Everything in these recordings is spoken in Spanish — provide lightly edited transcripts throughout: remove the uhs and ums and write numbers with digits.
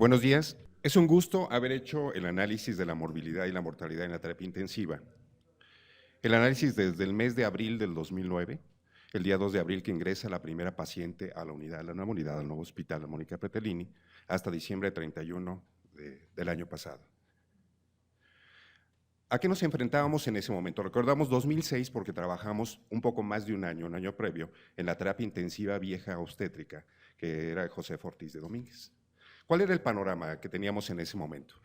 Buenos días. Es un gusto haber hecho el análisis de la morbilidad y la mortalidad en la terapia intensiva. El análisis desde el mes de abril del 2009, el día 2 de abril que ingresa la primera paciente a la nueva unidad, al nuevo hospital, Mónica Pretelini, hasta diciembre 31 del año pasado. ¿A qué nos enfrentábamos en ese momento? Recordamos 2006 porque trabajamos un poco más de un año previo, en la terapia intensiva vieja obstétrica, que era José Ortiz de Domínguez. ¿Cuál era el panorama que teníamos en ese momento?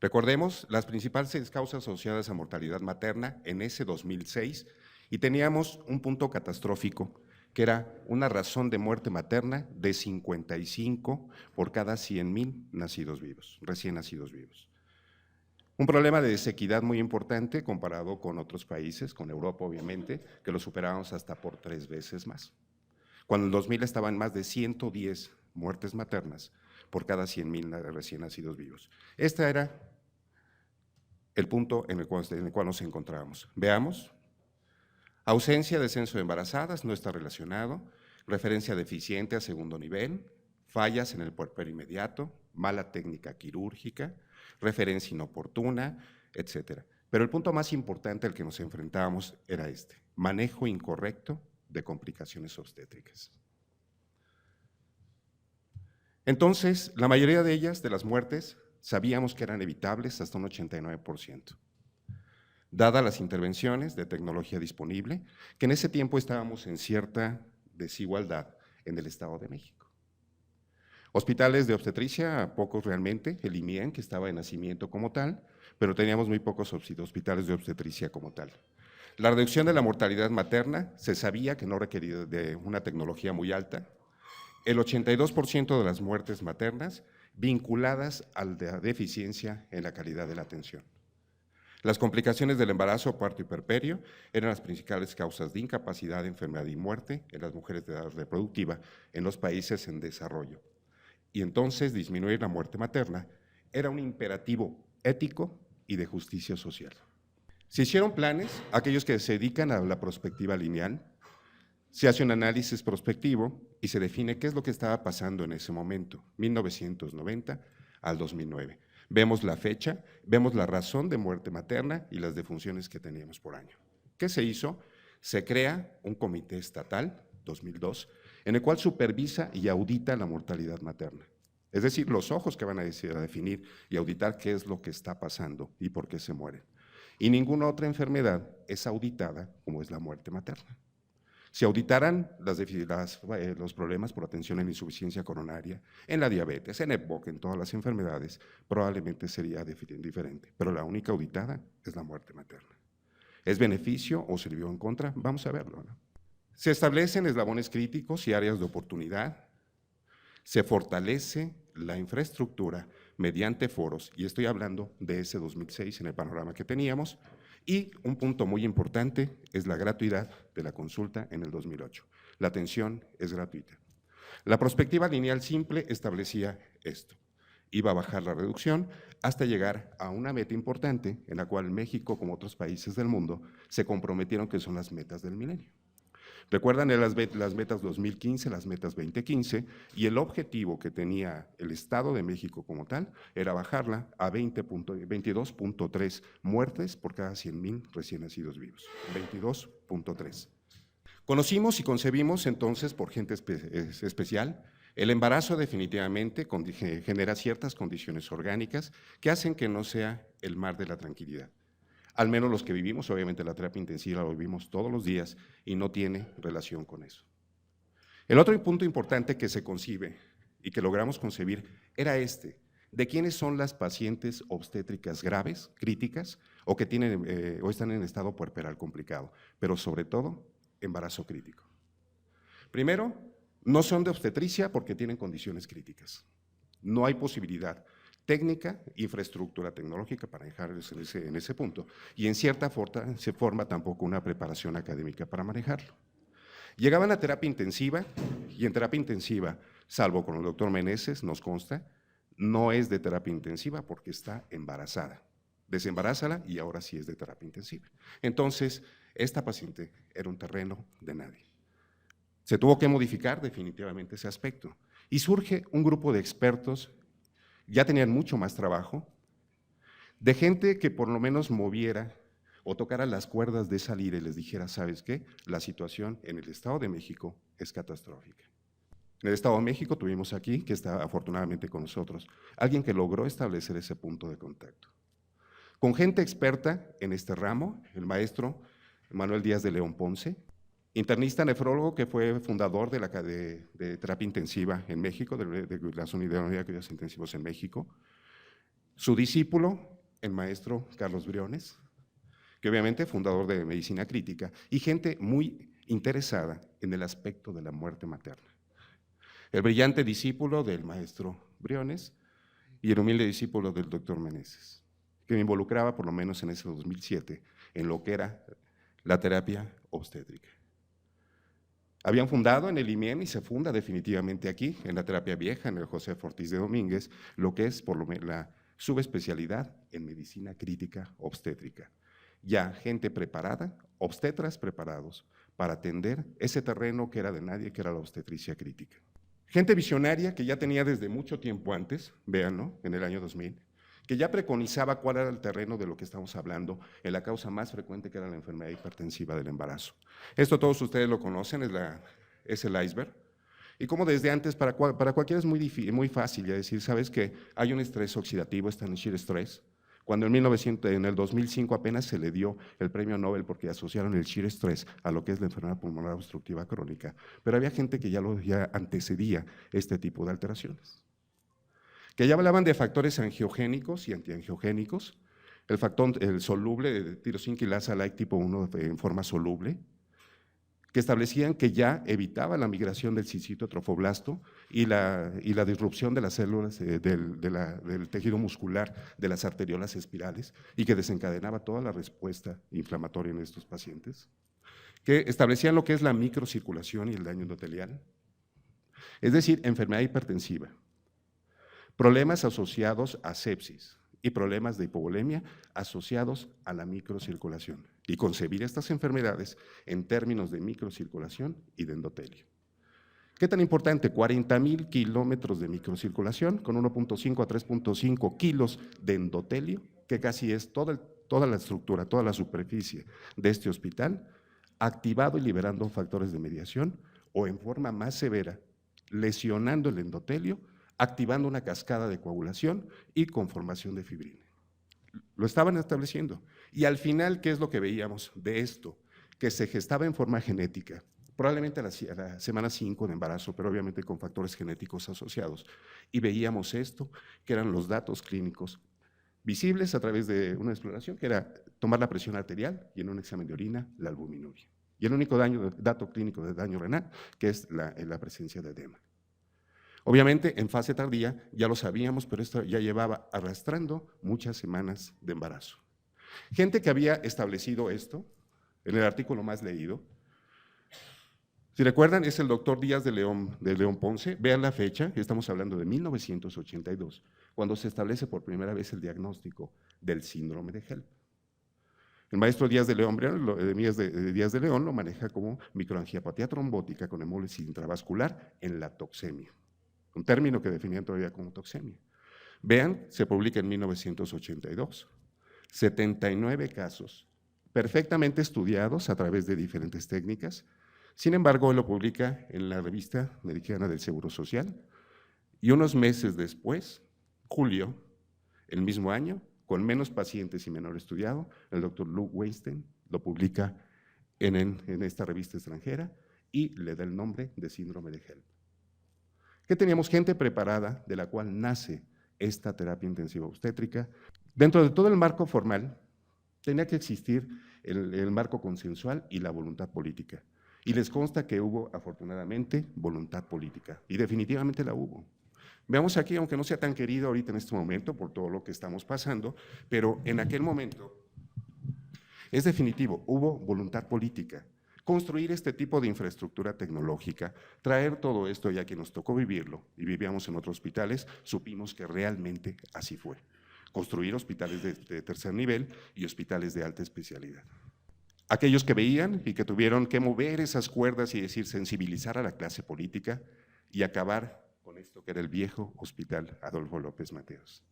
Recordemos las principales causas asociadas a mortalidad materna en ese 2006 y teníamos un punto catastrófico que era una razón de muerte materna de 55 por cada 100,000 nacidos vivos, recién nacidos vivos. Un problema de desequidad muy importante comparado con otros países, con Europa obviamente, que lo superábamos hasta por 3 veces más. Cuando en el 2000 estaban más de 110 muertes maternas por cada 100,000 recién nacidos vivos. Este era el punto en el cual nos encontrábamos. Veamos. Ausencia de censo de embarazadas, no está relacionado. Referencia deficiente a segundo nivel. Fallas en el puerperio inmediato. Mala técnica quirúrgica. Referencia inoportuna, etcétera. Pero el punto más importante al que nos enfrentábamos era este: manejo incorrecto de complicaciones obstétricas. Entonces, la mayoría de ellas, de las muertes, sabíamos que eran evitables hasta un 89%. Dadas las intervenciones de tecnología disponible, que en ese tiempo estábamos en cierta desigualdad en el Estado de México. Hospitales de obstetricia, pocos realmente, el IMIEN, que estaba en nacimiento como tal, pero teníamos muy pocos hospitales de obstetricia como tal. La reducción de la mortalidad materna se sabía que no requería de una tecnología muy alta. El 82% de las muertes maternas vinculadas a la deficiencia en la calidad de la atención. Las complicaciones del embarazo, parto y puerperio eran las principales causas de incapacidad, enfermedad y muerte en las mujeres de edad reproductiva en los países en desarrollo. Y entonces disminuir la muerte materna era un imperativo ético y de justicia social. Se hicieron planes, aquellos que se dedican a la perspectiva lineal, se hace un análisis prospectivo y se define qué es lo que estaba pasando en ese momento, 1990 al 2009. Vemos la fecha, vemos la razón de muerte materna y las defunciones que teníamos por año. ¿Qué se hizo? Se crea un comité estatal, 2002, en el cual supervisa y audita la mortalidad materna. Es decir, los ojos que van a definir y auditar qué es lo que está pasando y por qué se mueren. Y ninguna otra enfermedad es auditada como es la muerte materna. Si auditaran los problemas por atención en insuficiencia coronaria, en la diabetes, en EPOC, en todas las enfermedades, probablemente sería diferente, pero la única auditada es la muerte materna. ¿Es beneficio o sirvió en contra? Vamos a verlo, ¿no? Se establecen eslabones críticos y áreas de oportunidad, se fortalece la infraestructura mediante foros, y estoy hablando de ese 2006 en el panorama que teníamos, y un punto muy importante es la gratuidad de la consulta en el 2008. La atención es gratuita. La perspectiva lineal simple establecía esto. Iba a bajar la reducción hasta llegar a una meta importante en la cual México, como otros países del mundo, se comprometieron, que son las metas del milenio. Recuerdan las metas 2015, las metas 2015, y el objetivo que tenía el Estado de México como tal era bajarla a 22.3 muertes por cada 100,000 recién nacidos vivos, 22.3. Conocimos y concebimos entonces, por gente especial, el embarazo definitivamente genera ciertas condiciones orgánicas que hacen que no sea el mar de la tranquilidad. Al menos los que vivimos, obviamente la terapia intensiva la vivimos todos los días y no tiene relación con eso. El otro punto importante que se concibe y que logramos concebir era este: de quiénes son las pacientes obstétricas graves, críticas, o que tienen o están en estado puerperal complicado, pero sobre todo embarazo crítico. Primero, no son de obstetricia porque tienen condiciones críticas. No hay posibilidad técnica, infraestructura tecnológica para dejarles en ese punto, y en cierta forma tampoco una preparación académica para manejarlo. Llegaban a terapia intensiva, y en terapia intensiva, salvo con el doctor Meneses, nos consta, no es de terapia intensiva porque está embarazada. Desembarázala y ahora sí es de terapia intensiva. Entonces, esta paciente era un terreno de nadie. Se tuvo que modificar definitivamente ese aspecto, y surge un grupo de expertos ya tenían mucho más trabajo, de gente que por lo menos moviera o tocara las cuerdas de esa lira y les dijera, ¿sabes qué? La situación en el Estado de México es catastrófica. En el Estado de México tuvimos aquí, que está afortunadamente con nosotros, alguien que logró establecer ese punto de contacto. Con gente experta en este ramo, el maestro Manuel Díaz de León Ponce, internista nefrólogo que fue fundador de terapia intensiva en México, de las unidades de cuidados intensivos en México. Su discípulo, el maestro Carlos Briones, que obviamente fundador de medicina crítica, y gente muy interesada en el aspecto de la muerte materna. El brillante discípulo del maestro Briones y el humilde discípulo del doctor Meneses, que me involucraba por lo menos en ese 2007 en lo que era la terapia obstétrica. Habían fundado en el IMIEM y se funda definitivamente aquí, en la terapia vieja, en el José Ortiz de Domínguez, lo que es por lo menos la subespecialidad en medicina crítica obstétrica. Ya gente preparada, obstetras preparados para atender ese terreno que era de nadie, que era la obstetricia crítica. Gente visionaria que ya tenía desde mucho tiempo antes, véanlo, en el año 2000, que ya preconizaba cuál era el terreno de lo que estamos hablando en la causa más frecuente, que era la enfermedad hipertensiva del embarazo. Esto todos ustedes lo conocen, es el iceberg. Y como desde antes, para cualquiera es muy fácil ya decir, ¿sabes qué? Hay un estrés oxidativo, está en el shear stress. Cuando en el 2005 apenas se le dio el premio Nobel porque asociaron el shear stress a lo que es la enfermedad pulmonar obstructiva crónica. Pero había gente que ya antecedía este tipo de alteraciones, que ya hablaban de factores angiogénicos y antiangiogénicos, el soluble de tirosinquilasa-like tipo 1 en forma soluble, que establecían que ya evitaba la migración del citotrofoblasto y la disrupción de las células del tejido muscular de las arteriolas espirales y que desencadenaba toda la respuesta inflamatoria en estos pacientes, que establecían lo que es la microcirculación y el daño endotelial, es decir, enfermedad hipertensiva, problemas asociados a sepsis y problemas de hipovolemia asociados a la microcirculación, y concebir estas enfermedades en términos de microcirculación y de endotelio. ¿Qué tan importante? 40,000 kilómetros de microcirculación con 1.5 a 3.5 kilos de endotelio, que casi es toda la estructura, toda la superficie de este hospital, activado y liberando factores de mediación, o en forma más severa, lesionando el endotelio, activando una cascada de coagulación y conformación de fibrina. Lo estaban estableciendo. Y al final, ¿qué es lo que veíamos de esto? Que se gestaba en forma genética, probablemente a la semana 5 de embarazo, pero obviamente con factores genéticos asociados. Y veíamos esto, que eran los datos clínicos visibles a través de una exploración, que era tomar la presión arterial y en un examen de orina la albuminuria. Y el único dato clínico de daño renal, que es la presencia de edema. Obviamente, en fase tardía ya lo sabíamos, pero esto ya llevaba arrastrando muchas semanas de embarazo. Gente que había establecido esto, en el artículo más leído, si recuerdan, es el doctor Díaz de León Ponce. Vean la fecha, estamos hablando de 1982, cuando se establece por primera vez el diagnóstico del síndrome de HELP. El maestro Díaz de León lo maneja como microangiopatía trombótica con hemólisis intravascular en la toxemia, un término que definían todavía como toxemia. Vean, se publica en 1982, 79 casos perfectamente estudiados a través de diferentes técnicas. Sin embargo, él lo publica en la revista Mexicana del Seguro Social y unos meses después, julio, el mismo año, con menos pacientes y menor estudiado, el doctor Luke Weinstein lo publica en esta revista extranjera y le da el nombre de síndrome de HELP. Que teníamos gente preparada de la cual nace esta terapia intensiva obstétrica. Dentro de todo el marco formal, tenía que existir el marco consensual y la voluntad política. Y les consta que hubo, afortunadamente, voluntad política. Y definitivamente la hubo. Veamos aquí, aunque no sea tan querido ahorita en este momento por todo lo que estamos pasando, pero en aquel momento es definitivo, hubo voluntad política. Construir este tipo de infraestructura tecnológica, traer todo esto, ya que nos tocó vivirlo y vivíamos en otros hospitales, supimos que realmente así fue. Construir hospitales de tercer nivel y hospitales de alta especialidad. Aquellos que veían y que tuvieron que mover esas cuerdas y decir, sensibilizar a la clase política y acabar con con esto que era el viejo Hospital Adolfo López Mateos.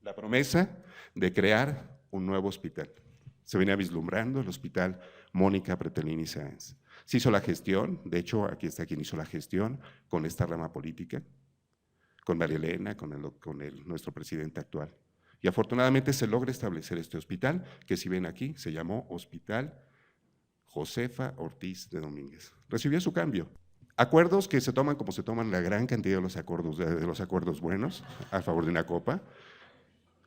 La promesa de crear un nuevo hospital. Se venía vislumbrando el Hospital Mónica Pretelini Sáenz. Se hizo la gestión, de hecho, aquí está quien hizo la gestión con esta rama política, con María Elena, con nuestro presidente actual. Y afortunadamente se logra establecer este hospital, que si ven aquí, se llamó Hospital Josefa Ortiz de Domínguez. Recibió su cambio. Acuerdos que se toman como se toman la gran cantidad de los acuerdos buenos a favor de una copa,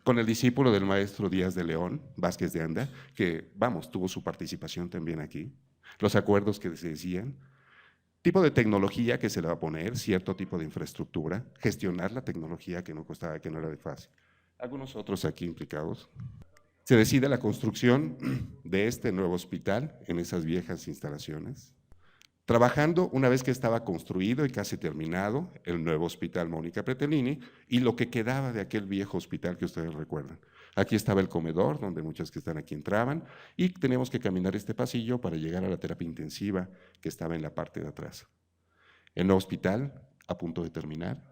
con el discípulo del maestro Díaz de León, Vázquez de Anda, que, vamos, tuvo su participación también aquí, los acuerdos que se decían, tipo de tecnología que se le va a poner, cierto tipo de infraestructura, gestionar la tecnología que no costaba, que no era de fácil. Algunos otros aquí implicados. Se decide la construcción de este nuevo hospital en esas viejas instalaciones. Trabajando una vez que estaba construido y casi terminado el nuevo Hospital Mónica Pretelini y lo que quedaba de aquel viejo hospital que ustedes recuerdan. Aquí estaba el comedor, donde muchos que están aquí entraban, y teníamos que caminar este pasillo para llegar a la terapia intensiva que estaba en la parte de atrás. El nuevo hospital, a punto de terminar.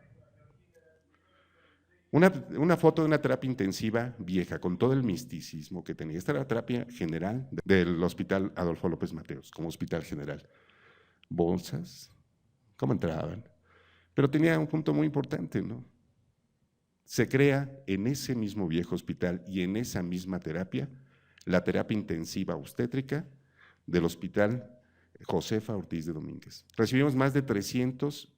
Una foto de una terapia intensiva vieja, con todo el misticismo que tenía. Esta era la terapia general del Hospital Adolfo López Mateos, como hospital general. Bolsas, cómo entraban. Pero tenía un punto muy importante, ¿no? Se crea en ese mismo viejo hospital y en esa misma terapia, la terapia intensiva obstétrica del Hospital Josefa Ortiz de Domínguez. Recibimos más de 300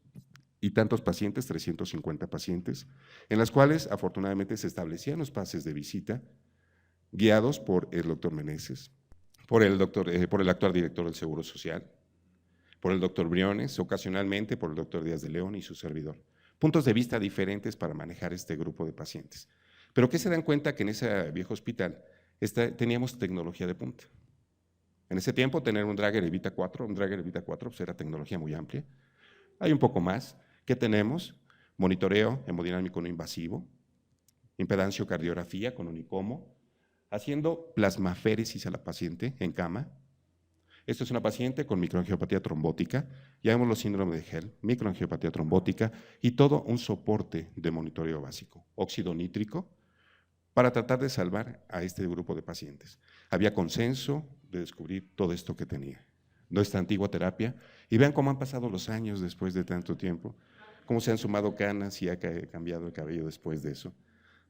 y tantos pacientes, 350 pacientes, en las cuales afortunadamente se establecían los pases de visita, guiados por el doctor Meneses, por el actual director del Seguro Social, por el doctor Briones, ocasionalmente por el doctor Díaz de León y su servidor. Puntos de vista diferentes para manejar este grupo de pacientes. Pero ¿qué se dan cuenta? Que en ese viejo hospital teníamos tecnología de punta. En ese tiempo tener un Drager Evita 4, pues era tecnología muy amplia. Hay un poco más. ¿Qué tenemos? Monitoreo hemodinámico no invasivo, impedanciocardiografía con un ICOMO, haciendo plasmaféresis a la paciente en cama. Esto es una paciente con microangiopatía trombótica, llamémoslo síndrome de Hell, microangiopatía trombótica, y todo un soporte de monitoreo básico, óxido nítrico, para tratar de salvar a este grupo de pacientes. Había consenso de descubrir todo esto que tenía. Nuestra antigua terapia, y vean cómo han pasado los años después de tanto tiempo, cómo se han sumado canas y ha cambiado el cabello después de eso.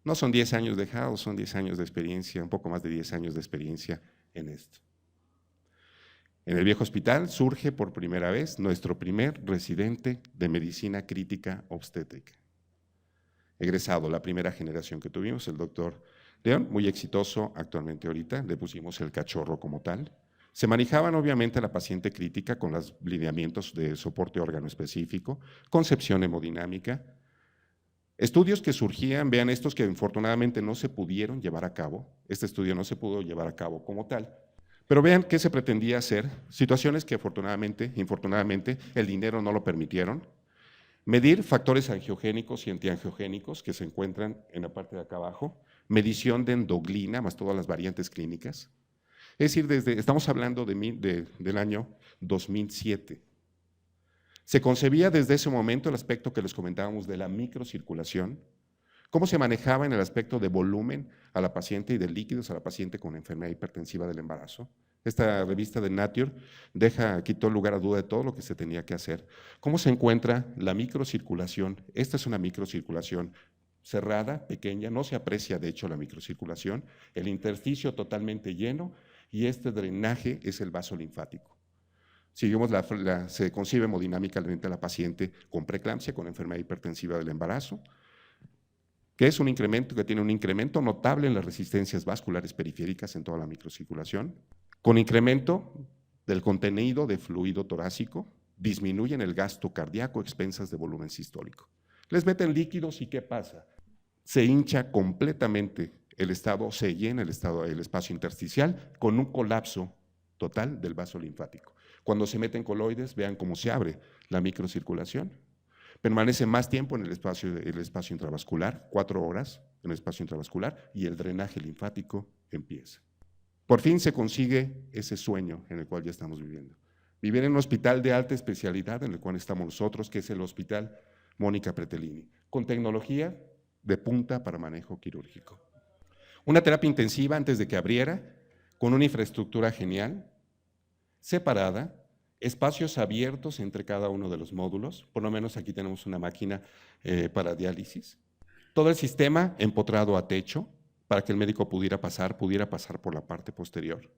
No son 10 años de house, son 10 años de experiencia, un poco más de 10 años de experiencia en esto. En el viejo hospital surge por primera vez nuestro primer residente de medicina crítica obstétrica. Egresado, la primera generación que tuvimos, el doctor León, muy exitoso actualmente ahorita, le pusimos el cachorro como tal. Se manejaban obviamente a la paciente crítica con los lineamientos de soporte órgano específico, concepción hemodinámica, estudios que surgían, vean estos que infortunadamente no se pudieron llevar a cabo, este estudio no se pudo llevar a cabo como tal, pero vean qué se pretendía hacer, situaciones que afortunadamente, infortunadamente, el dinero no lo permitieron. Medir factores angiogénicos y antiangiogénicos que se encuentran en la parte de acá abajo, medición de endoglina, más todas las variantes clínicas. Es decir, estamos hablando del año 2007. Se concebía desde ese momento el aspecto que les comentábamos de la microcirculación, cómo se manejaba en el aspecto de volumen a la paciente y de líquidos a la paciente con enfermedad hipertensiva del embarazo. Esta revista de Nature quitó lugar a duda de todo lo que se tenía que hacer. ¿Cómo se encuentra la microcirculación? Esta es una microcirculación cerrada, pequeña, no se aprecia de hecho la microcirculación, el intersticio totalmente lleno y este drenaje es el vaso linfático. Seguimos se concibe hemodinámicamente a la paciente con preeclampsia, con enfermedad hipertensiva del embarazo, que es un incremento, que tiene un incremento notable en las resistencias vasculares periféricas en toda la microcirculación, con incremento del contenido de fluido torácico, disminuyen el gasto cardíaco a expensas de volumen sistólico. Les meten líquidos y ¿qué pasa? Se hincha completamente el estado, se llena el espacio intersticial con un colapso total del vaso linfático. Cuando se meten coloides, vean cómo se abre la microcirculación. Permanece más tiempo en el espacio intravascular, 4 horas en el espacio intravascular, y el drenaje linfático empieza. Por fin se consigue ese sueño en el cual ya estamos viviendo. Vivir en un hospital de alta especialidad en el cual estamos nosotros, que es el hospital Mónica Pretelini, con tecnología de punta para manejo quirúrgico. Una terapia intensiva antes de que abriera, con una infraestructura genial, separada, espacios abiertos entre cada uno de los módulos, por lo menos aquí tenemos una máquina para diálisis. Todo el sistema empotrado a techo para que el médico pudiera pasar por la parte posterior.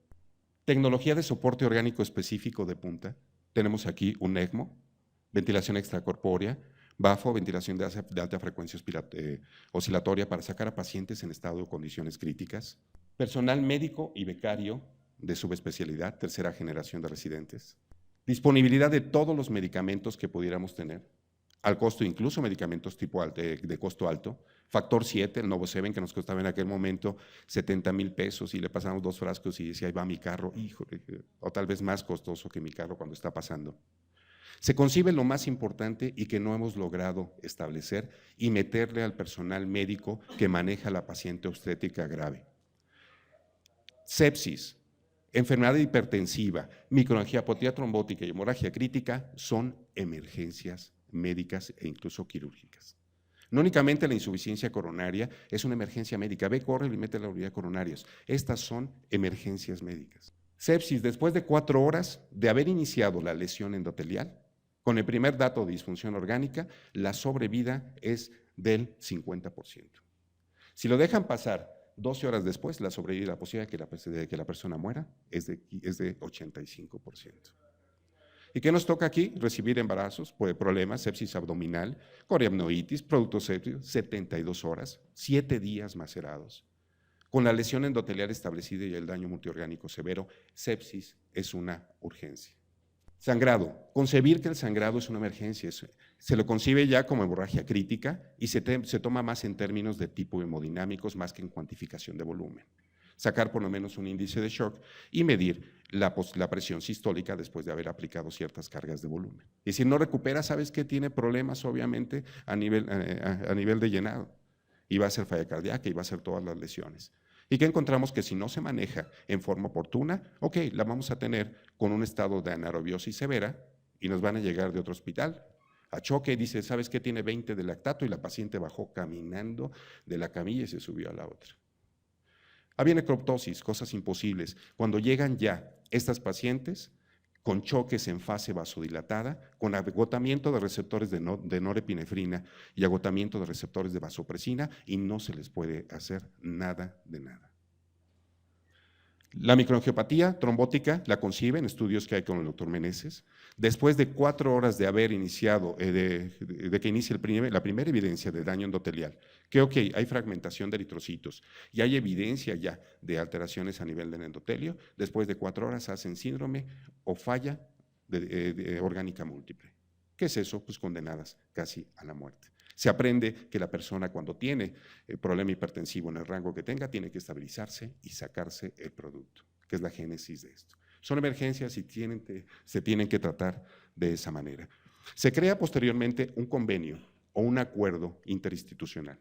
Tecnología de soporte orgánico específico de punta. Tenemos aquí un ECMO, ventilación extracorpórea, BAFO, ventilación de alta frecuencia oscilatoria para sacar a pacientes en estado de condiciones críticas. Personal médico y becario de subespecialidad, tercera generación de residentes. Disponibilidad de todos los medicamentos que pudiéramos tener, al costo incluso medicamentos tipo de costo alto. Factor 7, el NovoSeven, que nos costaba en aquel momento 70,000 pesos y le pasamos 2 frascos y decía, ahí va mi carro, híjole, o tal vez más costoso que mi carro cuando está pasando. Se concibe lo más importante y que no hemos logrado establecer y meterle al personal médico que maneja a la paciente obstétrica grave. Sepsis, enfermedad hipertensiva, microangiopatía trombótica y hemorragia crítica son emergencias médicas e incluso quirúrgicas. No únicamente la insuficiencia coronaria es una emergencia médica. Ve, corre y mete la unidad coronarios. Estas son emergencias médicas. Sepsis, después de 4 horas de haber iniciado la lesión endotelial, con el primer dato de disfunción orgánica, la sobrevida es del 50%. Si lo dejan pasar 12 horas después, la sobrevida, la posibilidad de que la persona muera es de 85%. ¿Y qué nos toca aquí? Recibir embarazos, problemas, sepsis abdominal, coriamnoitis, productos sépticos, 72 horas, 7 días macerados. Con la lesión endotelial establecida y el daño multiorgánico severo, sepsis es una urgencia. Sangrado. Concebir que el sangrado es una emergencia. Se lo concibe ya como hemorragia crítica y se toma más en términos de tipo hemodinámicos más que en cuantificación de volumen. Sacar por lo menos un índice de shock y medir la presión sistólica después de haber aplicado ciertas cargas de volumen. Y si no recupera, ¿sabes qué? Tiene problemas obviamente a nivel de llenado. Y va a ser falla cardíaca y va a ser todas las lesiones. ¿Y qué encontramos? Que si no se maneja en forma oportuna, ok, la vamos a tener con un estado de anaerobiosis severa y nos van a llegar de otro hospital a choque y dice, ¿sabes qué? Tiene 20 de lactato y la paciente bajó caminando de la camilla y se subió a la otra. Había necroptosis, cosas imposibles. Cuando llegan ya estas pacientes con choques en fase vasodilatada, con agotamiento de receptores de norepinefrina y agotamiento de receptores de vasopresina y no se les puede hacer nada de nada. La microangiopatía trombótica la concibe en estudios que hay con el doctor Meneses. Después de 4 horas de haber iniciado, de que inicie la primera evidencia de daño endotelial, que ok, hay fragmentación de eritrocitos y hay evidencia ya de alteraciones a nivel del endotelio, después de 4 horas hacen síndrome o falla orgánica múltiple. ¿Qué es eso? Pues condenadas casi a la muerte. Se aprende que la persona cuando tiene problema hipertensivo en el rango que tenga, tiene que estabilizarse y sacarse el producto, que es la génesis de esto. Son emergencias y se tienen que tratar de esa manera. Se crea posteriormente un convenio o un acuerdo interinstitucional,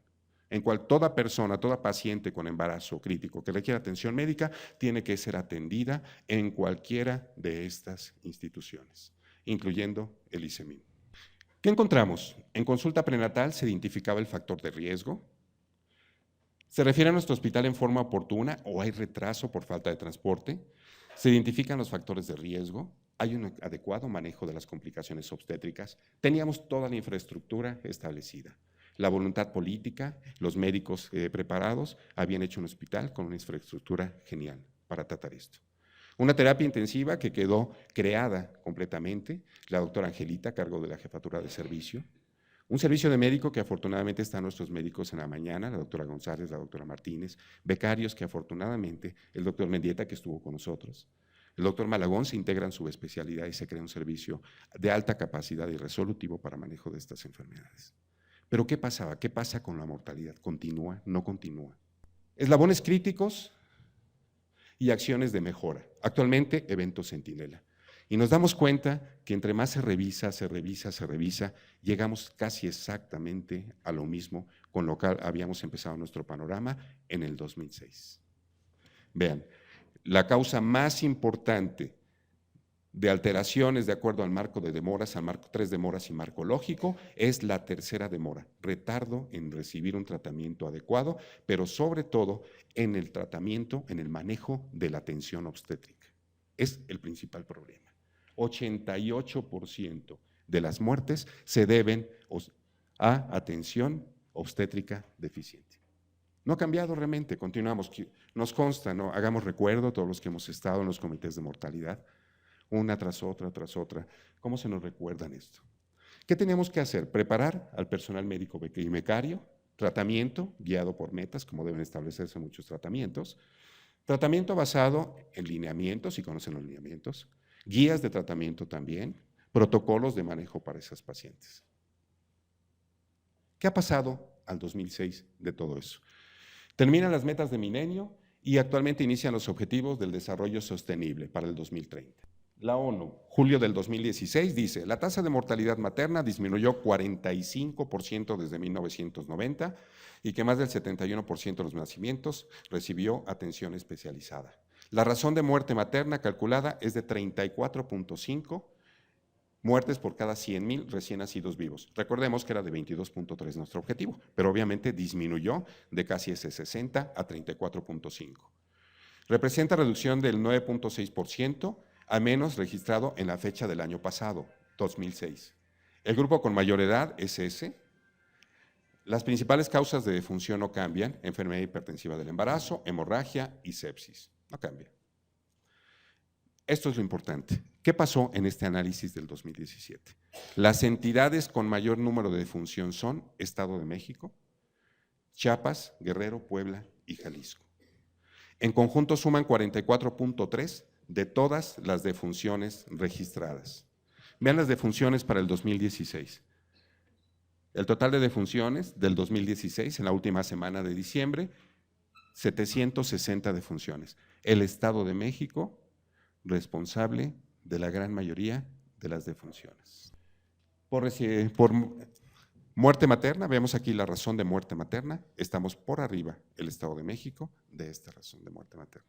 en cual toda persona, toda paciente con embarazo crítico que requiera atención médica, tiene que ser atendida en cualquiera de estas instituciones, incluyendo el ICEMIN. ¿Qué encontramos? En consulta prenatal se identificaba el factor de riesgo. Se refiere a nuestro hospital en forma oportuna o hay retraso por falta de transporte. Se identifican los factores de riesgo. Hay un adecuado manejo de las complicaciones obstétricas. Teníamos toda la infraestructura establecida. La voluntad política, los médicos preparados, habían hecho un hospital con una infraestructura genial para tratar esto. Una terapia intensiva que quedó creada completamente, la doctora Angelita a cargo de la jefatura de servicio. Un servicio de médico que afortunadamente están nuestros médicos en la mañana, la doctora González, la doctora Martínez, becarios que afortunadamente, el doctor Mendieta que estuvo con nosotros. El doctor Malagón se integra en su especialidad y se crea un servicio de alta capacidad y resolutivo para manejo de estas enfermedades. Pero ¿qué pasaba? ¿Qué pasa con la mortalidad? ¿Continúa? ¿No continúa? Eslabones críticos y acciones de mejora. Actualmente, evento Centinela. Y nos damos cuenta que entre más se revisa, llegamos casi exactamente a lo mismo con lo que habíamos empezado nuestro panorama en el 2006. Vean, la causa más importante de alteraciones de acuerdo al marco de demoras, al marco 3 demoras y marco lógico, es la tercera demora, retardo en recibir un tratamiento adecuado, pero sobre todo en el tratamiento, en el manejo de la atención obstétrica. Es el principal problema. 88% de las muertes se deben a atención obstétrica deficiente. No ha cambiado realmente, continuamos. Nos consta, ¿no? Hagamos recuerdo, todos los que hemos estado en los comités de mortalidad, una tras otra, tras otra. ¿Cómo se nos recuerdan esto? ¿Qué tenemos que hacer? Preparar al personal médico y becario, tratamiento guiado por metas, como deben establecerse muchos tratamientos, tratamiento basado en lineamientos, si conocen los lineamientos, guías de tratamiento también, protocolos de manejo para esas pacientes. ¿Qué ha pasado al 2006 de todo eso? Terminan las metas de milenio y actualmente inician los objetivos del desarrollo sostenible para el 2030. La ONU, julio del 2016, dice, la tasa de mortalidad materna disminuyó 45% desde 1990 y que más del 71% de los nacimientos recibió atención especializada. La razón de muerte materna calculada es de 34.5 muertes por cada 100,000 recién nacidos vivos. Recordemos que era de 22.3 nuestro objetivo, pero obviamente disminuyó de casi ese 60 a 34.5. Representa reducción del 9.6%, a menos registrado en la fecha del año pasado, 2006. El grupo con mayor edad es ese. Las principales causas de defunción no cambian: enfermedad hipertensiva del embarazo, hemorragia y sepsis. No cambia. Esto es lo importante. ¿Qué pasó en este análisis del 2017? Las entidades con mayor número de defunción son Estado de México, Chiapas, Guerrero, Puebla y Jalisco. En conjunto suman 44.3 de todas las defunciones registradas. Vean las defunciones para el 2016. El total de defunciones del 2016, en la última semana de diciembre, 760 defunciones. El Estado de México, responsable de la gran mayoría de las defunciones. Por muerte materna, vemos aquí la razón de muerte materna, estamos por arriba, el Estado de México, de esta razón de muerte materna.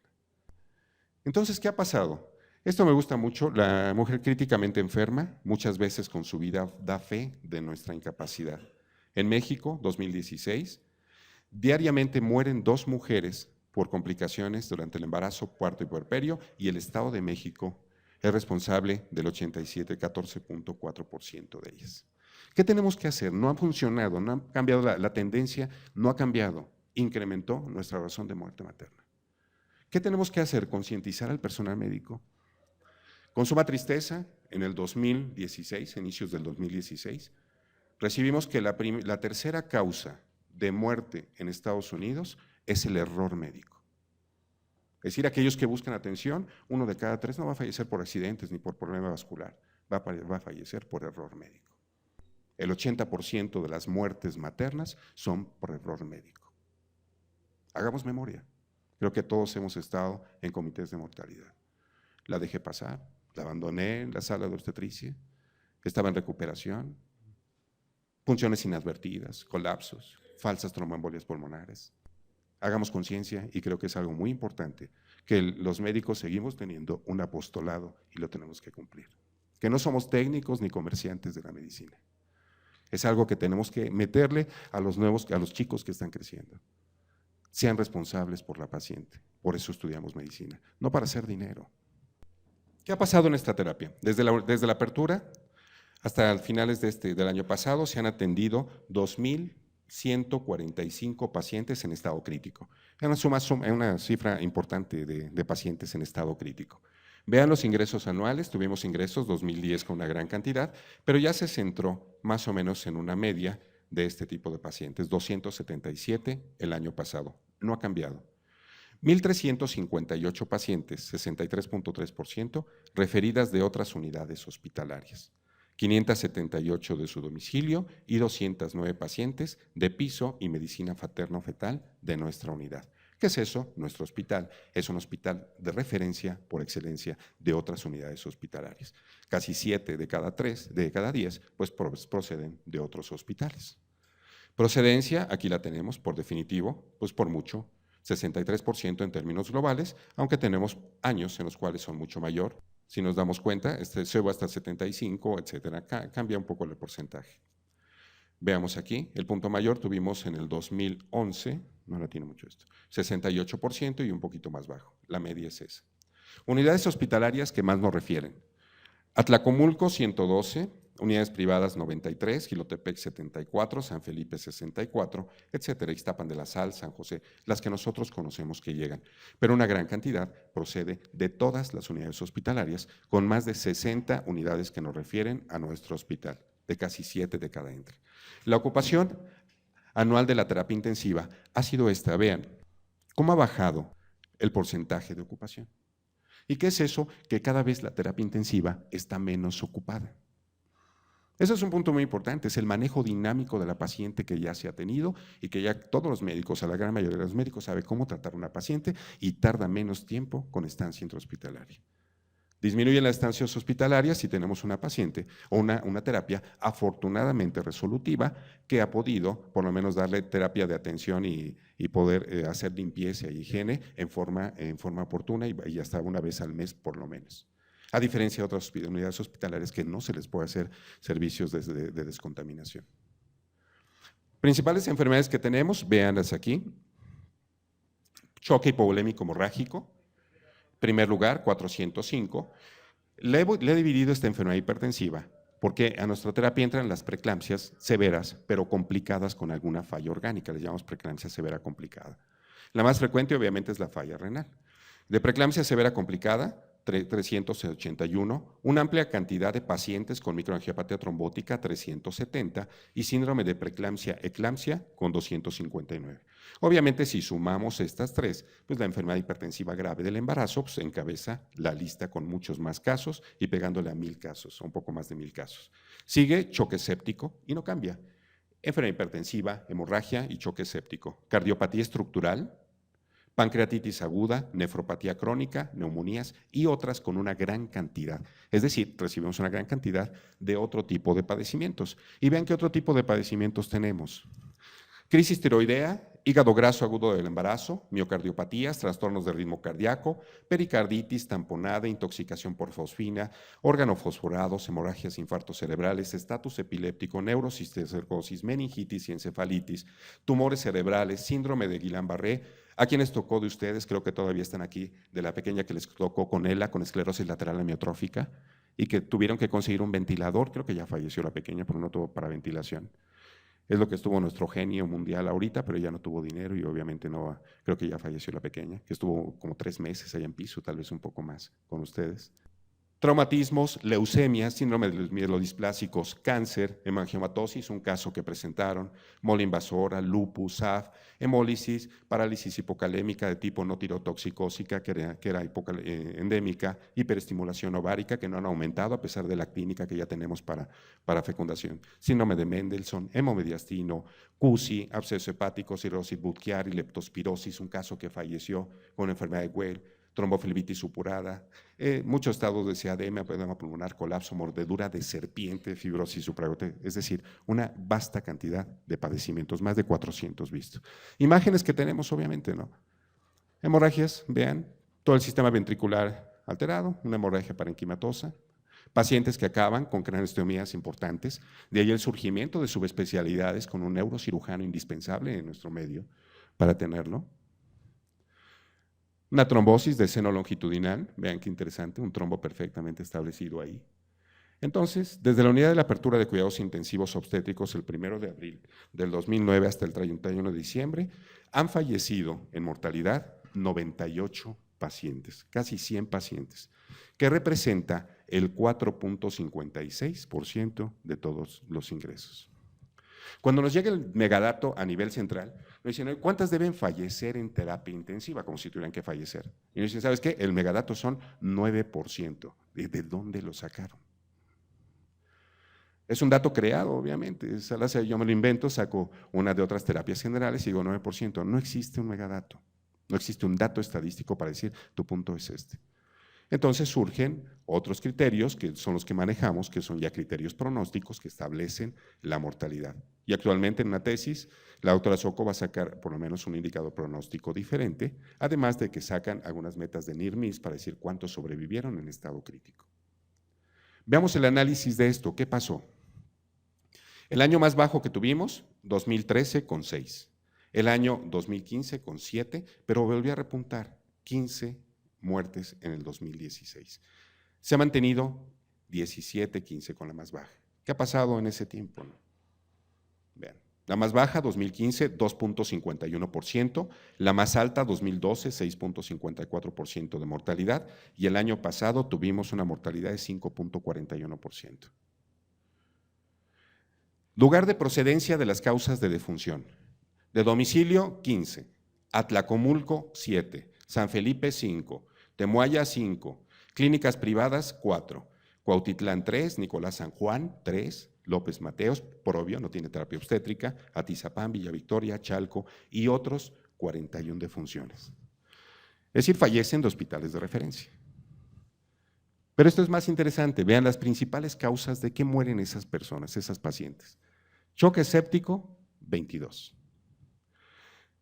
Entonces, ¿qué ha pasado? Esto me gusta mucho. La mujer críticamente enferma, muchas veces con su vida da fe de nuestra incapacidad. En México, 2016, diariamente mueren 2 mujeres por complicaciones durante el embarazo, parto y puerperio, y el Estado de México es responsable del 14.4% de ellas. ¿Qué tenemos que hacer? No ha funcionado, no ha cambiado la tendencia, no ha cambiado, incrementó nuestra razón de muerte materna. ¿Qué tenemos que hacer? Concientizar al personal médico. Con suma tristeza, en el 2016, inicios del 2016, recibimos que la tercera causa de muerte en Estados Unidos es el error médico. Es decir, aquellos que buscan atención, 1 de cada 3 no va a fallecer por accidentes ni por problema vascular, va a fallecer por error médico. El 80% de las muertes maternas son por error médico. Hagamos memoria. Creo que todos hemos estado en comités de mortalidad. La dejé pasar, la abandoné en la sala de obstetricia, estaba en recuperación, punciones inadvertidas, colapsos, falsas tromboembolias pulmonares. Hagamos conciencia y creo que es algo muy importante, que los médicos seguimos teniendo un apostolado y lo tenemos que cumplir. Que no somos técnicos ni comerciantes de la medicina. Es algo que tenemos que meterle a los chicos que están creciendo. Sean responsables por la paciente, por eso estudiamos medicina, no para hacer dinero. ¿Qué ha pasado en esta terapia? Desde la apertura hasta finales del año pasado se han atendido 2,145 pacientes en estado crítico. Es una cifra importante de pacientes en estado crítico. Vean los ingresos anuales, tuvimos ingresos 2010 con una gran cantidad, pero ya se centró más o menos en una media de este tipo de pacientes, 277 el año pasado, no ha cambiado. 1,358 pacientes, 63.3%, referidas de otras unidades hospitalarias, 578 de su domicilio y 209 pacientes de piso y medicina materno-fetal de nuestra unidad. ¿Qué es eso? Nuestro hospital es un hospital de referencia por excelencia de otras unidades hospitalarias. Casi 7 de cada 10 pues proceden de otros hospitales. Procedencia, aquí la tenemos por definitivo, pues por mucho, 63% en términos globales, aunque tenemos años en los cuales son mucho mayor. Si nos damos cuenta, sube hasta 75, etcétera. Cambia un poco el porcentaje. Veamos aquí, el punto mayor tuvimos en el 2011, no la tiene mucho esto, 68% y un poquito más bajo. La media es esa. Unidades hospitalarias que más nos refieren. Atlacomulco, 112, unidades privadas 93, Jilotepec 74, San Felipe 64, etcétera, Ixtapan de la Sal, San José, las que nosotros conocemos que llegan. Pero una gran cantidad procede de todas las unidades hospitalarias, con más de 60 unidades que nos refieren a nuestro hospital, de casi 7 de cada entre. La ocupación anual de la terapia intensiva ha sido esta. Vean cómo ha bajado el porcentaje de ocupación. ¿Y qué es eso? Que cada vez la terapia intensiva está menos ocupada. Ese es un punto muy importante, es el manejo dinámico de la paciente que ya se ha tenido y que ya todos los médicos, a la gran mayoría de los médicos, saben cómo tratar a una paciente y tarda menos tiempo con estancia intrahospitalaria. Disminuyen las estancias hospitalarias si tenemos una paciente o una terapia afortunadamente resolutiva que ha podido por lo menos darle terapia de atención y poder hacer limpieza e higiene en forma oportuna y hasta una vez al mes por lo menos. A diferencia de otras unidades hospitalarias que no se les puede hacer servicios de descontaminación. Principales enfermedades que tenemos, véanlas aquí. Choque hipovolémico hemorrágico. Primer lugar, 405. Le he dividido esta enfermedad hipertensiva porque a nuestra terapia entran las preeclampsias severas, pero complicadas con alguna falla orgánica, les llamamos preeclampsia severa complicada. La más frecuente, obviamente, es la falla renal. De preeclampsia severa complicada, 381, una amplia cantidad de pacientes con microangiopatía trombótica, 370, y síndrome de preeclampsia-eclampsia, con 259. Obviamente, si sumamos estas tres, pues la enfermedad hipertensiva grave del embarazo pues, encabeza la lista con muchos más casos y pegándole a 1000 casos, un poco más de 1000 casos. Sigue choque séptico y no cambia. Enfermedad hipertensiva, hemorragia y choque séptico. Cardiopatía estructural, pancreatitis aguda, nefropatía crónica, neumonías y otras con una gran cantidad. Es decir, recibimos una gran cantidad de otro tipo de padecimientos. Y vean qué otro tipo de padecimientos tenemos. Crisis tiroidea, hígado graso agudo del embarazo, miocardiopatías, trastornos del ritmo cardíaco, pericarditis, tamponada, intoxicación por fosfina, organofosforados, hemorragias, infartos cerebrales, estatus epiléptico, neurocisticercosis, meningitis y encefalitis, tumores cerebrales, síndrome de Guillain-Barré. ¿A quienes tocó de ustedes? Creo que todavía están aquí, de la pequeña que les tocó con ELA, con esclerosis lateral amiotrófica, y que tuvieron que conseguir un ventilador. Creo que ya falleció la pequeña, pero no tuvo para ventilación. Es lo que estuvo nuestro genio mundial ahorita, pero ya no tuvo dinero y obviamente no, creo que ya falleció la pequeña, que estuvo como 3 meses allá en piso, tal vez un poco más con ustedes. Traumatismos, leucemia, síndrome de los mielodisplásicos, cáncer, hemangiomatosis, un caso que presentaron, mola invasora, lupus, SAF, hemólisis, parálisis hipocalémica de tipo no tirotoxicósica, que era endémica, hiperestimulación ovárica, que no han aumentado a pesar de la clínica que ya tenemos para fecundación, síndrome de Mendelssohn, hemomediastino, CUSI, absceso hepático, cirrosis Budd-Chiari y leptospirosis, un caso que falleció con enfermedad de Well, tromboflebitis supurada, muchos estados de edema pulmonar, colapso, mordedura de serpiente, fibrosis supraglotera, es decir, una vasta cantidad de padecimientos, más de 400 vistos. Imágenes que tenemos, obviamente, ¿no? Hemorragias, vean, todo el sistema ventricular alterado, una hemorragia parenquimatosa, pacientes que acaban con craneostomías importantes, de ahí el surgimiento de subespecialidades con un neurocirujano indispensable en nuestro medio para tenerlo. Una trombosis de seno longitudinal, vean qué interesante, un trombo perfectamente establecido ahí. Entonces, desde la unidad de la apertura de cuidados intensivos obstétricos el 1 de abril del 2009 hasta el 31 de diciembre, han fallecido en mortalidad 98 pacientes, casi 100 pacientes, que representa el 4.56% de todos los ingresos. Cuando nos llega el megadato a nivel central, nos dicen, ¿cuántas deben fallecer en terapia intensiva? Como si tuvieran que fallecer. Y nos dicen, ¿sabes qué? El megadato son 9%. ¿De dónde lo sacaron? Es un dato creado, obviamente. Yo me lo invento, saco una de otras terapias generales y digo 9%. No existe un megadato. No existe un dato estadístico para decir, tu punto es este. Entonces surgen otros criterios que son los que manejamos, que son ya criterios pronósticos que establecen la mortalidad. Y actualmente en una tesis, la doctora Soco va a sacar por lo menos un indicador pronóstico diferente, además de que sacan algunas metas de NIRMIS para decir cuántos sobrevivieron en estado crítico. Veamos el análisis de esto. ¿Qué pasó? El año más bajo que tuvimos, 2013 con 6. El año 2015 con 7, pero volvió a repuntar, 15 muertes en el 2016. Se ha mantenido 17, 15 con la más baja. ¿Qué ha pasado en ese tiempo? Vean, la más baja, 2015, 2.51%, la más alta, 2012, 6.54% de mortalidad, y el año pasado tuvimos una mortalidad de 5.41%. Lugar de procedencia de las causas de defunción. De domicilio, 15. Atlacomulco, 7. San Felipe, 5. Temuaya, 5. Clínicas privadas, 4. Cuautitlán, 3. Nicolás San Juan, 3. López Mateos, por obvio, no tiene terapia obstétrica. Atizapán, Villa Victoria, Chalco y otros 41 defunciones. Es decir, fallecen de hospitales de referencia. Pero esto es más interesante. Vean las principales causas de qué mueren esas personas, esas pacientes. Choque séptico, 22.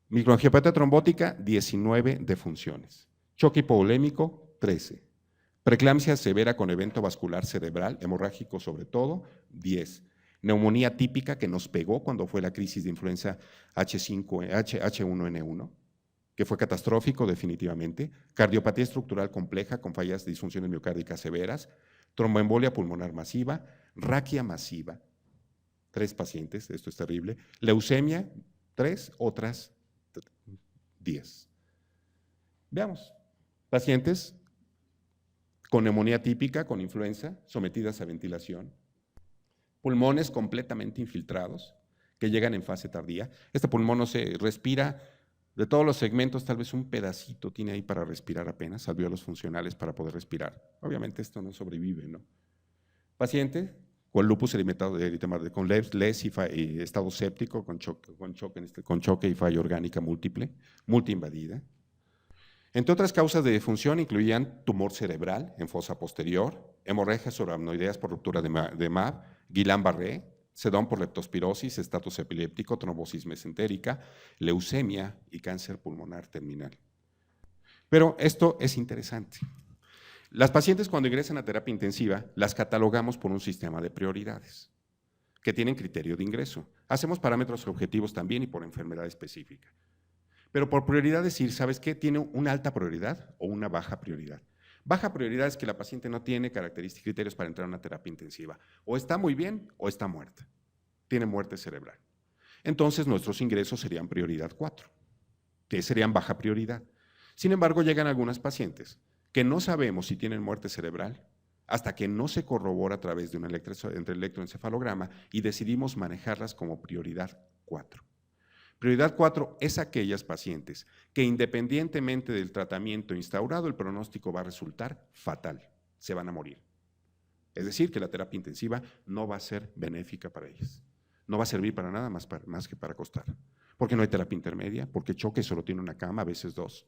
Microangiopatía trombótica, 19 defunciones. Choque hipovolémico, 13. Preeclampsia severa con evento vascular cerebral, hemorrágico sobre todo, 10. Neumonía típica que nos pegó cuando fue la crisis de influenza H1N1, que fue catastrófico definitivamente. Cardiopatía estructural compleja con fallas de disfunciones miocárdicas severas. Tromboembolia pulmonar masiva, raquia masiva, 3 pacientes, esto es terrible. Leucemia, 3, otras 10. Veamos, pacientes con neumonía típica, con influenza, sometidas a ventilación, pulmones completamente infiltrados, que llegan en fase tardía. Este pulmón no se respira, de todos los segmentos tal vez un pedacito tiene ahí para respirar apenas, alvéolos funcionales para poder respirar. Obviamente esto no sobrevive, ¿no? Paciente con lupus eritematoso, con LES y estado séptico, con choque y falla orgánica múltiple, multiinvadida. Entre otras causas de defunción incluían tumor cerebral en fosa posterior, hemorragias subaracnoideas por ruptura de MAB, Guillain-Barré, sedón por leptospirosis, estatus epiléptico, trombosis mesentérica, leucemia y cáncer pulmonar terminal. Pero esto es interesante. Las pacientes cuando ingresan a terapia intensiva las catalogamos por un sistema de prioridades que tienen criterio de ingreso. Hacemos parámetros objetivos también y por enfermedad específica. Pero por prioridad decir, ¿sabes qué? Tiene una alta prioridad o una baja prioridad. Baja prioridad es que la paciente no tiene características y criterios para entrar a una terapia intensiva. O está muy bien o está muerta. Tiene muerte cerebral. Entonces nuestros ingresos serían prioridad 4, que serían baja prioridad. Sin embargo, llegan algunas pacientes que no sabemos si tienen muerte cerebral hasta que no se corrobora a través de un electroencefalograma y decidimos manejarlas como prioridad 4. Prioridad 4 es aquellas pacientes que independientemente del tratamiento instaurado, el pronóstico va a resultar fatal, se van a morir. Es decir, que la terapia intensiva no va a ser benéfica para ellas, no va a servir para nada más que para acostar, porque no hay terapia intermedia, porque choque solo tiene una cama, a veces 2.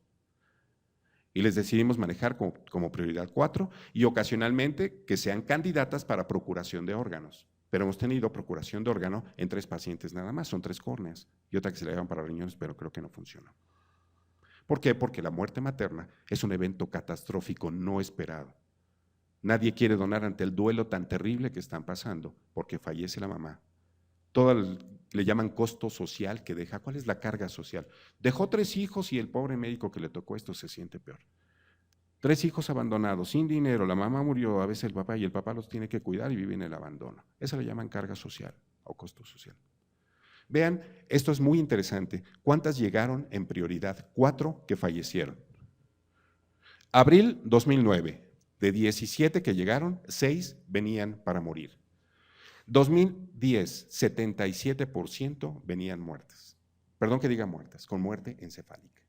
Y les decidimos manejar como prioridad 4 y ocasionalmente que sean candidatas para procuración de órganos. Pero hemos tenido procuración de órgano en 3 pacientes nada más, son 3 córneas y otra que se le llevan para riñones, pero creo que no funciona. ¿Por qué? Porque la muerte materna es un evento catastrófico no esperado. Nadie quiere donar ante el duelo tan terrible que están pasando porque fallece la mamá. Le llaman costo social que deja. ¿Cuál es la carga social? Dejó 3 hijos y el pobre médico que le tocó esto se siente peor. 3 hijos abandonados, sin dinero, la mamá murió, a veces el papá, y el papá los tiene que cuidar y vive en el abandono. Eso le llaman carga social o costo social. Vean, esto es muy interesante. ¿Cuántas llegaron en prioridad? 4 que fallecieron. Abril 2009, de 17 que llegaron, 6 venían para morir. 2010, 77% venían muertas. Perdón que diga muertas, con muerte encefálica.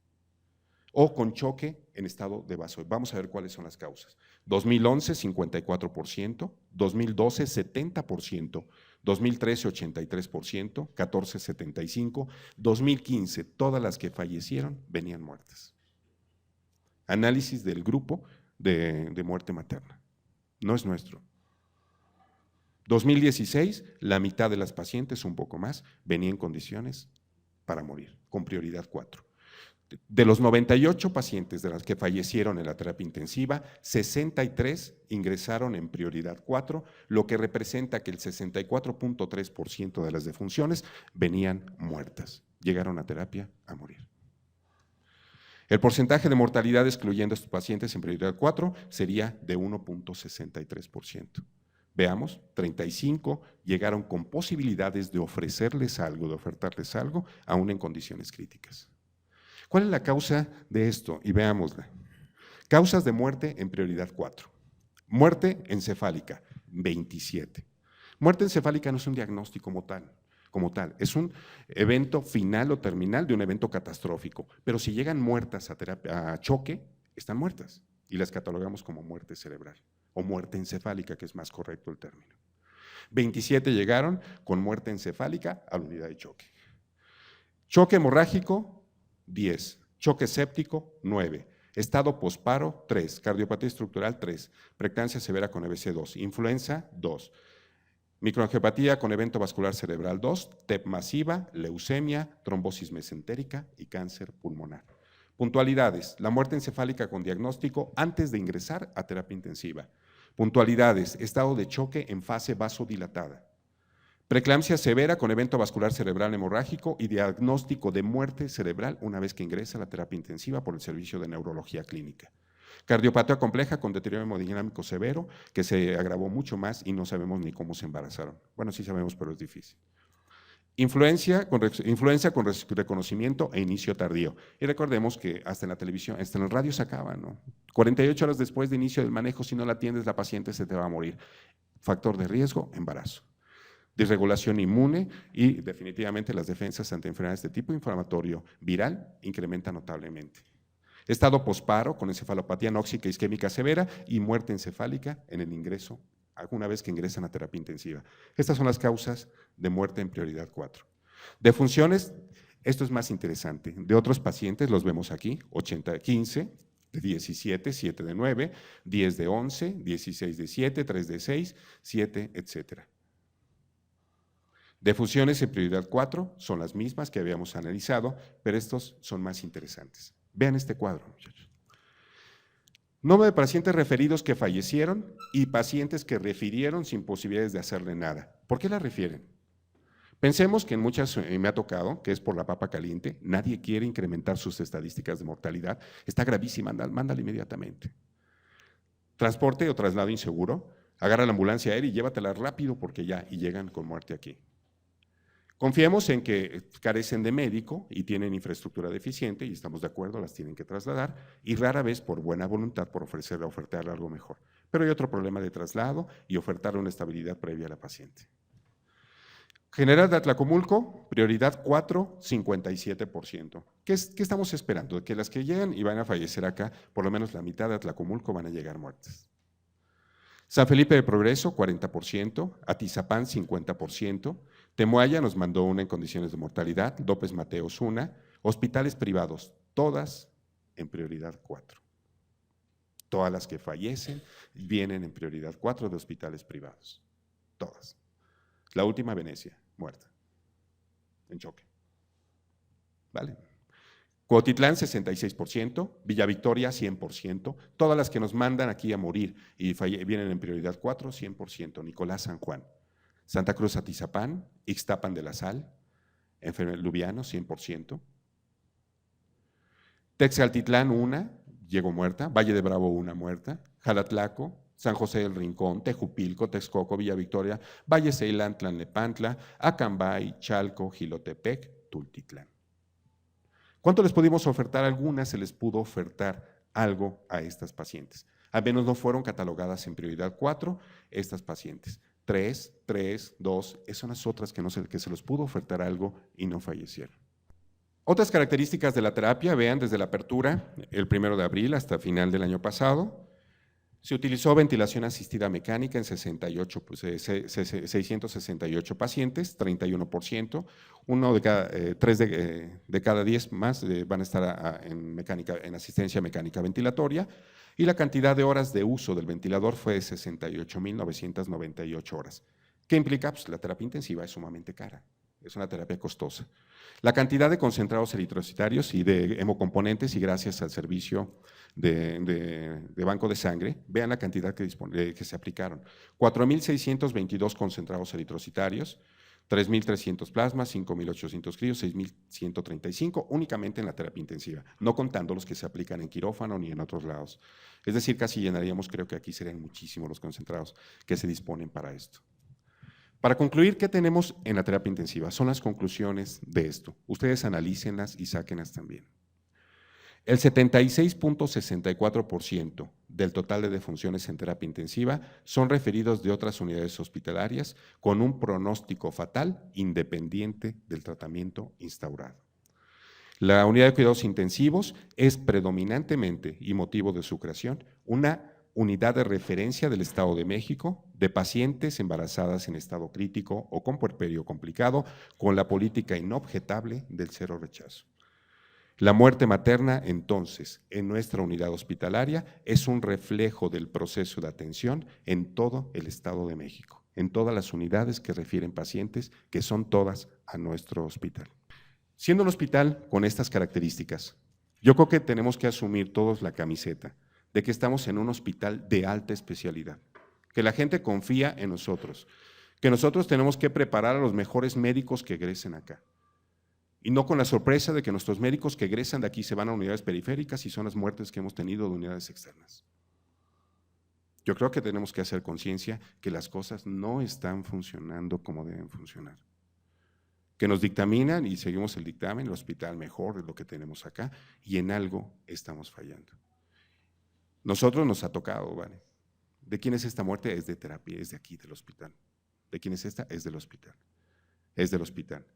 O con choque en estado de vaso. Vamos a ver cuáles son las causas. 2011, 54%, 2012, 70%, 2013, 83%, 14, 75%, 2015, todas las que fallecieron venían muertas. Análisis del grupo de muerte materna. No es nuestro. 2016, la mitad de las pacientes, un poco más, venía en condiciones para morir, con prioridad 4. De los 98 pacientes de las que fallecieron en la terapia intensiva, 63 ingresaron en prioridad 4, lo que representa que el 64.3% de las defunciones venían muertas. Llegaron a terapia a morir. El porcentaje de mortalidad excluyendo a estos pacientes en prioridad 4 sería de 1.63%. Veamos, 35 llegaron con posibilidades de ofrecerles algo, de ofertarles algo, aún en condiciones críticas. ¿Cuál es la causa de esto? Y veámosla. Causas de muerte en prioridad 4. Muerte encefálica, 27. Muerte encefálica no es un diagnóstico como tal, es un evento final o terminal de un evento catastrófico, pero si llegan muertas a choque, están muertas y las catalogamos como muerte cerebral o muerte encefálica, que es más correcto el término. 27 llegaron con muerte encefálica a la unidad de choque. Choque hemorrágico, 10, choque séptico, 9, estado posparo, 3, cardiopatía estructural, 3, preeclampsia severa con EBC, 2, influenza, 2, microangiopatía con evento vascular cerebral, 2, TEP masiva, leucemia, trombosis mesentérica y cáncer pulmonar. Puntualidades, la muerte encefálica con diagnóstico antes de ingresar a terapia intensiva. Puntualidades, estado de choque en fase vasodilatada. Preeclampsia severa con evento vascular cerebral hemorrágico y diagnóstico de muerte cerebral una vez que ingresa a la terapia intensiva por el servicio de neurología clínica. Cardiopatía compleja con deterioro hemodinámico severo que se agravó mucho más y no sabemos ni cómo se embarazaron. Bueno, sí sabemos, pero es difícil. Influencia con reconocimiento e inicio tardío. Y recordemos que hasta en la televisión, hasta en el radio se acaba, ¿no? 48 horas después de inicio del manejo, si no la atiendes, la paciente se te va a morir. Factor de riesgo, embarazo. Disregulación inmune y definitivamente las defensas ante enfermedades de tipo inflamatorio viral incrementan notablemente. Estado posparo con encefalopatía anóxica isquémica severa y muerte encefálica en el ingreso, alguna vez que ingresan a terapia intensiva. Estas son las causas de muerte en prioridad 4. Defunciones, esto es más interesante, de otros pacientes los vemos aquí, 15 de 17, 7 de 9, 10 de 11, 16 de 7, 3 de 6, 7, etcétera. Defunciones en prioridad 4 son las mismas que habíamos analizado, pero estos son más interesantes. Vean este cuadro, muchachos. Número de pacientes referidos que fallecieron y pacientes que refirieron sin posibilidades de hacerle nada. ¿Por qué la refieren? Pensemos que en muchas, me ha tocado, que es por la papa caliente, nadie quiere incrementar sus estadísticas de mortalidad, está gravísima, mándala inmediatamente. Transporte o traslado inseguro, agarra la ambulancia aérea y llévatela rápido porque ya, y llegan con muerte aquí. Confiemos en que carecen de médico y tienen infraestructura deficiente, y estamos de acuerdo, las tienen que trasladar, y rara vez por buena voluntad, por ofertarle algo mejor. Pero hay otro problema de traslado y ofertarle una estabilidad previa a la paciente. General de Atlacomulco, prioridad 4, 57%. ¿Qué estamos esperando? Que las que llegan y van a fallecer acá, por lo menos la mitad de Atlacomulco van a llegar muertas. San Felipe de Progreso, 40%, Atizapán, 50%, Temuaya nos mandó una en condiciones de mortalidad, López Mateos una, hospitales privados, todas en prioridad 4. Todas las que fallecen vienen en prioridad 4 de hospitales privados, todas. La última, Venecia, muerta, en choque. ¿Vale? Cuautitlán, 66%, Villa Victoria, 100%, todas las que nos mandan aquí a morir y vienen en prioridad 4, 100%, Nicolás San Juan, Santa Cruz Atizapán, Ixtapan de la Sal, Lubiano, 100%, Texaltitlán, una, llegó muerta, Valle de Bravo, una muerta, Jalatlaco, San José del Rincón, Tejupilco, Texcoco, Villa Victoria, Valle Ceilán, Tlanepantla, Acambay, Chalco, Jilotepec, Tultitlán. ¿Cuánto les pudimos ofertar? Algunas se les pudo ofertar algo a estas pacientes. Al menos no fueron catalogadas en prioridad 4 estas pacientes. 3, 2, esas son las otras que se les pudo ofertar algo y no fallecieron. Otras características de la terapia, vean desde la apertura, el 1 de abril hasta final del año pasado, se utilizó ventilación asistida mecánica en 668 pacientes, 31%, 3 de cada 10 más van a estar en asistencia mecánica ventilatoria, y la cantidad de horas de uso del ventilador fue de 68.998 horas. ¿Qué implica? Pues la terapia intensiva es sumamente cara, es una terapia costosa. La cantidad de concentrados eritrocitarios y de hemocomponentes, y gracias al servicio de banco de sangre, vean la cantidad que se aplicaron. 4.622 concentrados eritrocitarios, 3.300 plasmas, 5.800 crios, 6.135 únicamente en la terapia intensiva, no contando los que se aplican en quirófano ni en otros lados. Es decir, casi llenaríamos, creo que aquí serían muchísimos los concentrados que se disponen para esto. Para concluir, ¿qué tenemos en la terapia intensiva? Son las conclusiones de esto. Ustedes analícenlas y sáquenlas también. El 76.64% del total de defunciones en terapia intensiva son referidos de otras unidades hospitalarias con un pronóstico fatal independiente del tratamiento instaurado. La unidad de cuidados intensivos es predominantemente, y motivo de su creación, una unidad de referencia del Estado de México de pacientes embarazadas en estado crítico o con puerperio complicado, con la política inobjetable del cero rechazo. La muerte materna, entonces, en nuestra unidad hospitalaria es un reflejo del proceso de atención en todo el Estado de México, en todas las unidades que refieren pacientes, que son todas a nuestro hospital. Siendo un hospital con estas características, yo creo que tenemos que asumir todos la camiseta de que estamos en un hospital de alta especialidad, que la gente confía en nosotros, que nosotros tenemos que preparar a los mejores médicos que egresen acá. Y no con la sorpresa de que nuestros médicos que egresan de aquí se van a unidades periféricas y son las muertes que hemos tenido de unidades externas. Yo creo que tenemos que hacer conciencia que las cosas no están funcionando como deben funcionar. Que nos dictaminan y seguimos el dictamen, el hospital mejor de lo que tenemos acá, y en algo estamos fallando. Nosotros nos ha tocado, ¿vale? ¿De quién es esta muerte? Es de terapia, es de aquí, del hospital. ¿De quién es esta? Es del hospital. Es del hospital.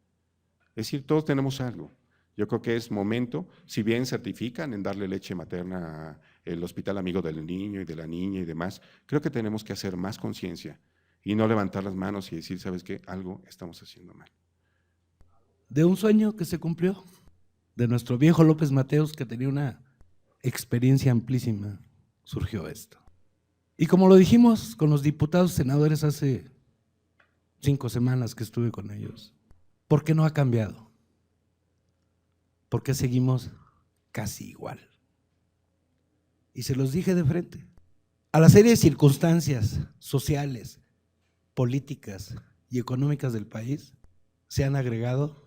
Es decir, todos tenemos algo. Yo creo que es momento, si bien certifican en darle leche materna al hospital amigo del niño y de la niña y demás, creo que tenemos que hacer más conciencia y no levantar las manos y decir, ¿sabes qué? Algo estamos haciendo mal. De un sueño que se cumplió, de nuestro viejo López Mateos, que tenía una experiencia amplísima, surgió esto. Y como lo dijimos con los diputados senadores hace 5 semanas que estuve con ellos, ¿por qué no ha cambiado? ¿Por qué seguimos casi igual? Y se los dije de frente. A la serie de circunstancias sociales, políticas y económicas del país se han agregado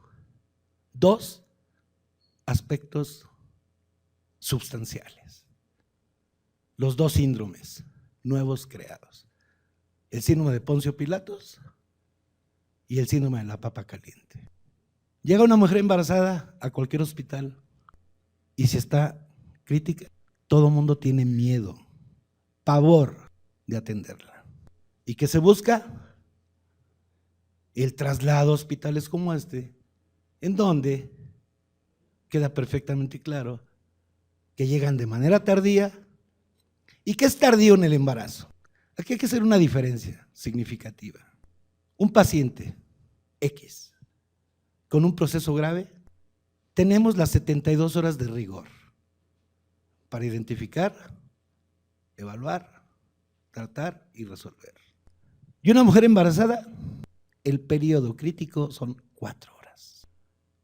2 aspectos substanciales. Los 2 síndromes nuevos creados. El síndrome de Poncio Pilatos y el síndrome de la papa caliente. Llega una mujer embarazada a cualquier hospital y si está crítica, todo el mundo tiene miedo, pavor de atenderla. ¿Y qué se busca? El traslado a hospitales como este, en donde queda perfectamente claro que llegan de manera tardía y que es tardío en el embarazo. Aquí hay que hacer una diferencia significativa. Un paciente X con un proceso grave, tenemos las 72 horas de rigor para identificar, evaluar, tratar y resolver. Y una mujer embarazada, el periodo crítico son 4 horas.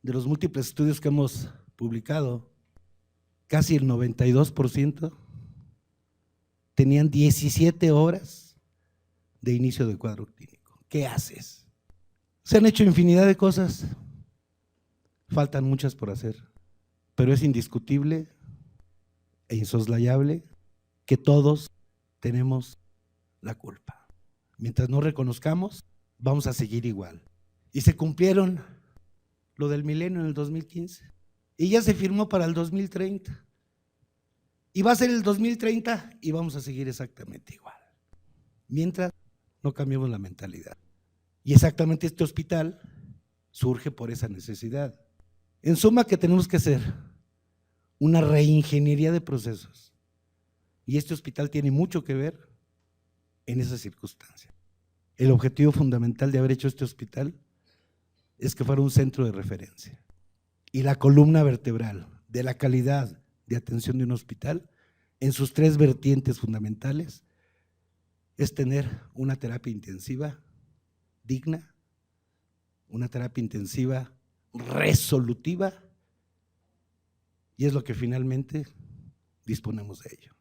De los múltiples estudios que hemos publicado, casi el 92% tenían 17 horas de inicio del cuadro clínico. ¿Qué haces? Se han hecho infinidad de cosas, faltan muchas por hacer, pero es indiscutible e insoslayable que todos tenemos la culpa. Mientras no reconozcamos, vamos a seguir igual. Y se cumplieron lo del milenio en el 2015 y ya se firmó para el 2030. Y va a ser el 2030 y vamos a seguir exactamente igual. Mientras no cambiemos la mentalidad. Y exactamente este hospital surge por esa necesidad. En suma, que tenemos que hacer una reingeniería de procesos. Y este hospital tiene mucho que ver en esa circunstancia. El objetivo fundamental de haber hecho este hospital es que fuera un centro de referencia. Y la columna vertebral de la calidad de atención de un hospital en sus tres vertientes fundamentales es tener una terapia intensiva digna, una terapia intensiva resolutiva, y es lo que finalmente disponemos de ello.